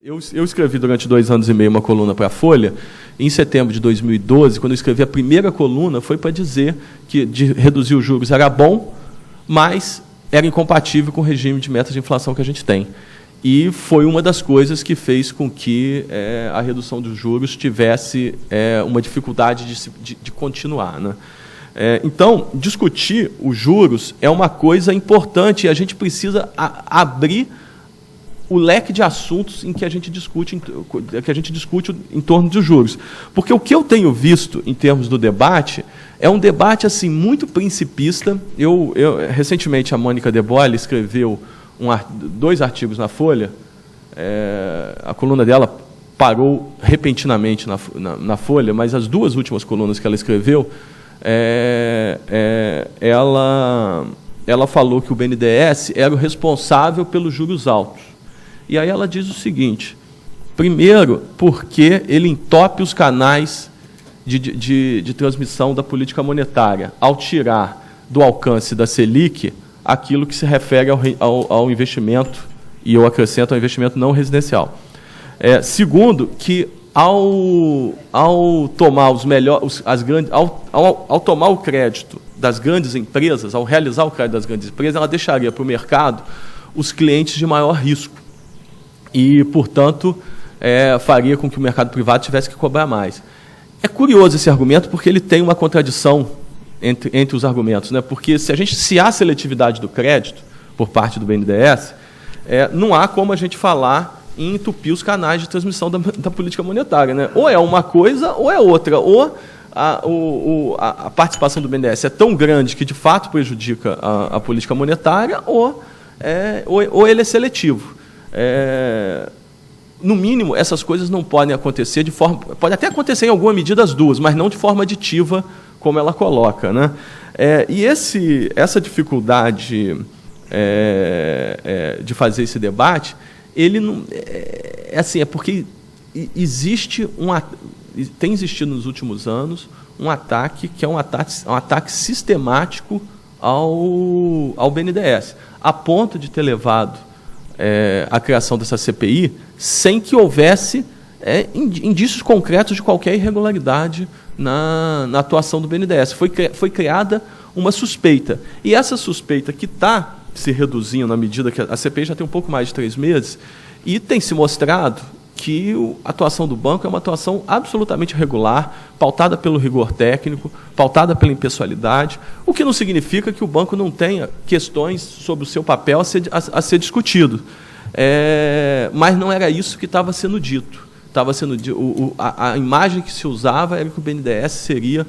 Eu escrevi durante 2 anos e meio uma coluna para a Folha. Em setembro de 2012, quando eu escrevi a primeira coluna, foi para dizer que de reduzir os juros era bom, mas era incompatível com o regime de metas de inflação que a gente tem. E foi uma das coisas que fez com que a redução dos juros tivesse uma dificuldade de continuar, né? Então, discutir os juros é uma coisa importante e a gente precisa abrir o leque de assuntos em que a gente discute em torno dos juros. Porque o que eu tenho visto em termos do debate é um debate assim, muito principista. Recentemente, a Mônica De Bolle escreveu 2 artigos na Folha. A coluna dela parou repentinamente na Folha, mas as 2 últimas colunas que ela escreveu, ela falou que o BNDES era o responsável pelos juros altos. E aí ela diz o seguinte: primeiro, porque ele entope os canais de transmissão da política monetária, ao tirar do alcance da Selic aquilo que se refere ao investimento, e eu acrescento ao investimento não residencial. Segundo, que ao tomar ao tomar o crédito das grandes empresas, ao realizar o crédito das grandes empresas, ela deixaria para o mercado os clientes de maior risco. E, portanto, faria com que o mercado privado tivesse que cobrar mais. É curioso esse argumento, porque ele tem uma contradição entre os argumentos, né? Porque se há seletividade do crédito por parte do BNDES, não há como a gente falar em entupir os canais de transmissão da política monetária, né? Ou é uma coisa ou é outra. Ou a participação do BNDES é tão grande que, de fato, prejudica a política monetária, ou ele é seletivo. No mínimo, essas coisas não podem acontecer de forma... Pode até acontecer em alguma medida as duas, mas não de forma aditiva, como ela coloca, né? E essa dificuldade de fazer esse debate, ele não... É porque tem existido nos últimos anos um ataque que é um ataque sistemático ao BNDES, a ponto de ter levado a criação dessa CPI sem que houvesse indícios concretos de qualquer irregularidade na atuação do BNDES. Foi criada uma suspeita. E essa suspeita, que está se reduzindo à medida que a CPI já tem um pouco mais de 3 meses, e tem se mostrado que a atuação do banco é uma atuação absolutamente regular, pautada pelo rigor técnico, pautada pela impessoalidade, o que não significa que o banco não tenha questões sobre o seu papel a ser discutido. Mas não era isso que estava sendo dito. A imagem que se usava era que o BNDES seria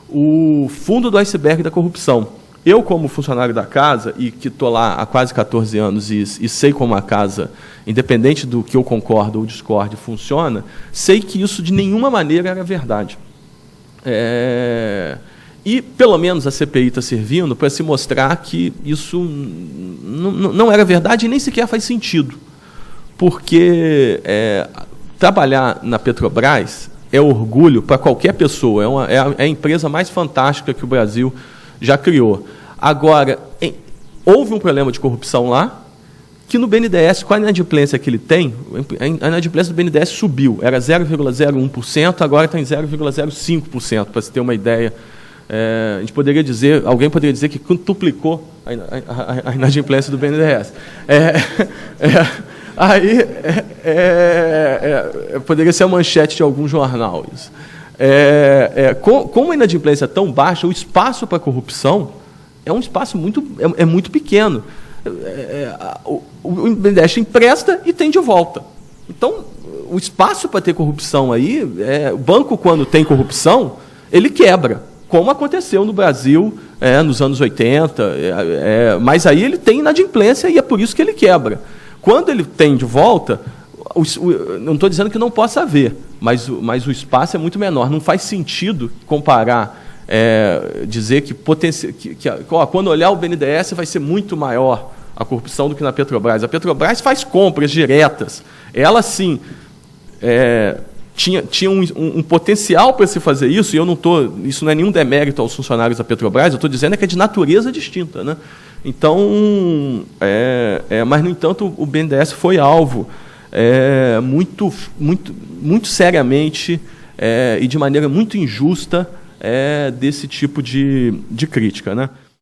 o fundo do iceberg da corrupção. Eu, como funcionário da casa, e que estou lá há quase 14 anos e sei como a casa, independente do que eu concordo ou discorde, funciona, sei que isso de nenhuma maneira era verdade. E, pelo menos, a CPI está servindo para se mostrar que isso não era verdade e nem sequer faz sentido. Porque trabalhar na Petrobras é orgulho para qualquer pessoa, é a empresa mais fantástica que o Brasil já criou. Agora, houve um problema de corrupção lá, que no BNDES, com a inadimplência que ele tem, a inadimplência do BNDES subiu, era 0,01%, agora está em 0,05%, para se ter uma ideia. Alguém poderia dizer que quintuplicou a inadimplência do BNDES. Poderia ser a manchete de algum jornal isso. Como a inadimplência é tão baixa, o espaço para a corrupção é um espaço muito pequeno. O BNDES empresta e tem de volta. Então, o espaço para ter corrupção aí, o banco, quando tem corrupção, ele quebra, como aconteceu no Brasil nos anos 80, mas aí ele tem inadimplência e é por isso que ele quebra. Quando ele tem de volta, não estou dizendo que não possa haver, mas o espaço é muito menor. Não faz sentido comparar, dizer que quando olhar o BNDES vai ser muito maior a corrupção do que na Petrobras. A Petrobras faz compras diretas. Ela, sim, tinha um potencial para se fazer isso, e isso não é nenhum demérito aos funcionários da Petrobras, eu estou dizendo que é de natureza distinta, né? Então, mas, no entanto, o BNDES foi alvo muito seriamente e de maneira muito injusta desse tipo de crítica, né?